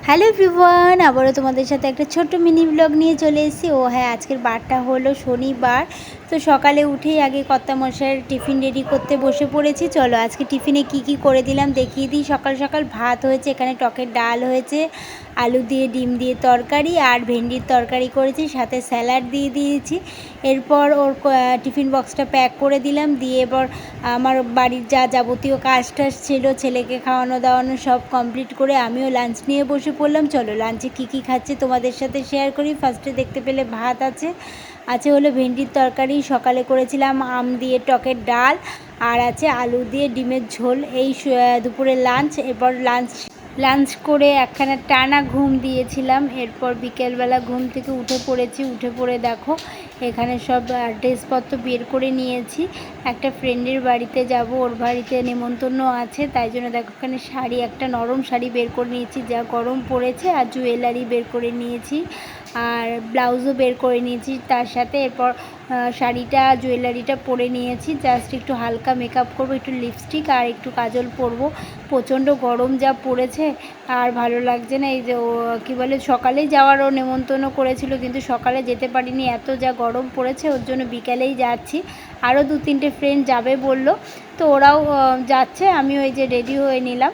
Hello everyone, আবারও তোমাদের সাথে একটা ছোট্ট মিনি ব্লগ নিয়ে চলে এসেছি। ও হ্যাঁ, আজকের বারটা হলো শনিবার। তো সকালে উঠেই আগে কর্তামশাইয়ের টিফিন রেডি করতে বসে পড়েছি। চলো আজকে টিফিনে কি করে দিলাম দেখিয়ে দিই। সকাল সকাল ভাত হয়েছে, এখানে টকের ডাল হয়েছে, আলু দিয়ে ডিম দিয়ে তরকারি আর ভেন্ডির তরকারি করেছি, সাথে স্যালাড দিয়ে দিয়েছি। এরপর ওর টিফিন বক্সটা প্যাক করে দিলাম, দিয়ে এবার আমার বাড়ির যা যাবতীয় কাজ টাজ ছিল, ছেলেকে খাওয়ানো দাওয়ানো সব কমপ্লিট করে আমিও লাঞ্চ নিয়ে বসে পড়লাম। চলো লাঞ্চে কী খাচ্ছি তোমাদের সাথে শেয়ার করি। ফার্স্টে দেখতে পেলে ভাত আছে হলো ভেন্ডির তরকারি, সকালে করেছিলাম আম দিয়ে টকের ডাল, আর আছে আলু দিয়ে ডিমের ঝোল। এই দুপুরে লাঞ্চ। এরপর লাঞ্চ করে একখানা টানা ঘুম দিয়েছিলাম। এরপর বিকেলবেলা ঘুম থেকে উঠে পড়ে দেখো এখানে সব ড্রেসপত্র বের করে নিয়েছি। একটা ফ্রেন্ডের বাড়িতে যাব, ওর বাড়িতে নেমন্তন্ন আছে, তাই জন্য দেখো এখানে শাড়ি, একটা নরম শাড়ি বের করে নিয়েছি, যা গরম পড়েছে, আর জুয়েলারি বের করে নিয়েছি, আর ব্লাউজও বের করে নিয়েছি তার সাথে। এরপর শাড়িটা জুয়েলারিটা পরে নিয়েছি, জাস্ট একটু হালকা মেকআপ করবো, একটু লিপস্টিক আর একটু কাজল পরবো। প্রচণ্ড গরম যা পড়েছে আর ভালো লাগছে না। এই যে কী বলে, সকালেই যাওয়ারও নেমন্তন্ন করেছিল, কিন্তু সকালে যেতে পারিনি, এত যা গরম পড়েছে, ওর জন্য বিকেলেই যাচ্ছি। আরও 2-3টে ফ্রেন্ড যাবে বললো, তো ওরাও যাচ্ছে, আমিও এই যে রেডি হয়ে নিলাম।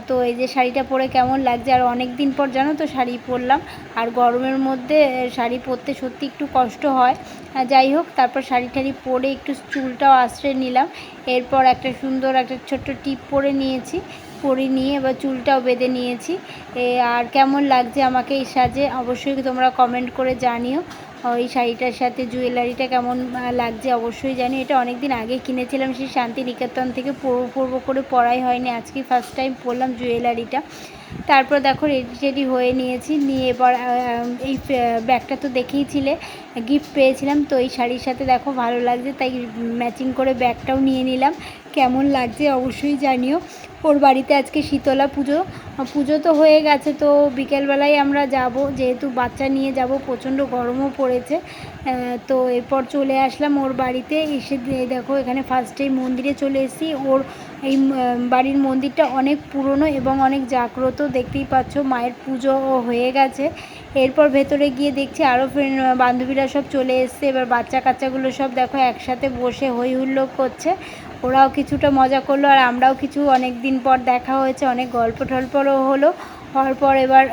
তো এই যে শাড়িটা পরে কেমন লাগছে, আর অনেক দিন পর জানো তো শাড়ি পরলাম, আর গরমের মধ্যে শাড়ি পরতে সত্যি একটু কষ্ট হয়। যাই হোক, তারপর শাড়ি টাড়ি পরে একটু চুলটাও আঁচড়ে নিলাম। এরপর একটা সুন্দর একটা ছোট্ট টিপ পরে নিয়েছি, পরে নিয়ে এবার চুলটাও বেঁধে নিয়েছি। আর কেমন লাগছে আমাকে এই সাজে অবশ্যই তোমরা কমেন্ট করে জানিও। এই শাড়িটার সাথে জুয়েলারিটা কেমন লাগছে অবশ্যই জানি। এটা অনেক দিন আগে কিনেছিলাম, সেই শান্তিনিকেতন থেকে পরবো করে পরাই হয়নি, আজকে ফার্স্ট টাইম পরলাম জুয়েলারিটা। তারপর দেখো রেডি হয়ে নিয়েছি, নিয়ে এবার এই ব্যাগটা তো দেখেইছিলে, গিফট পেয়েছিলাম, তো এই শাড়ির সাথে দেখো ভালো লাগছে, তাই ম্যাচিং করে ব্যাগটাও নিয়ে নিলাম। কেমন লাগছে অবশ্যই জানিও। ওর বাড়িতে আজকে শীতলা পুজো তো হয়ে গেছে, তো বিকেলবেলায় আমরা যাব, যেহেতু বাচ্চা নিয়ে যাব, প্রচণ্ড গরমও পড়েছে। তো এরপর চলে আসলাম ওর বাড়িতে। এসে দেখো এখানে ফার্স্টেই মন্দিরে চলে এসেছি। ওর এই বাড়ির মন্দিরটা অনেক পুরনো এবং অনেক জাগ্রত, দেখতেই পাচ্ছ, মায়ের পুজো হয়ে গেছে। এরপর ভেতরে গিয়ে দেখছি আরও বান্ধবীরা সব চলে এসছে। এবার বাচ্চা কাচ্চাগুলো সব দেখো একসাথে বসে হই হুল্লোড় করছে, ওরাও কিছুটা মজা করলো, আর আমরাও কিছু, অনেক দিন পর দেখা হয়েছে, অনেক গল্প টল্পও হলো। হওয়ার পর এবার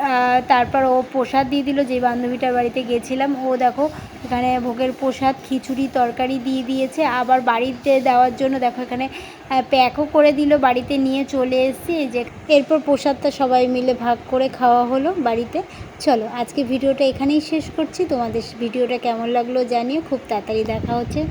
তারপর ও প্রসাদ দিয়ে দিল, যে বান্ধবীটার বাড়িতে গেছিলাম। ও দেখো এখানে ভোগের প্রসাদ, খিচুড়ি তরকারি দিয়ে দিয়েছে, আবার বাড়িতে দেওয়ার জন্য দেখো এখানে প্যাকও করে দিল, বাড়িতে নিয়ে চলে এসেছি। যে এরপর প্রসাদটা সবাই মিলে ভাগ করে খাওয়া হলো বাড়িতে। চলো আজকে ভিডিওটা এখানেই শেষ করছি। তোমাদের ভিডিওটা কেমন লাগলো জানিও, খুব তাড়াতাড়ি দেখা হচ্ছে।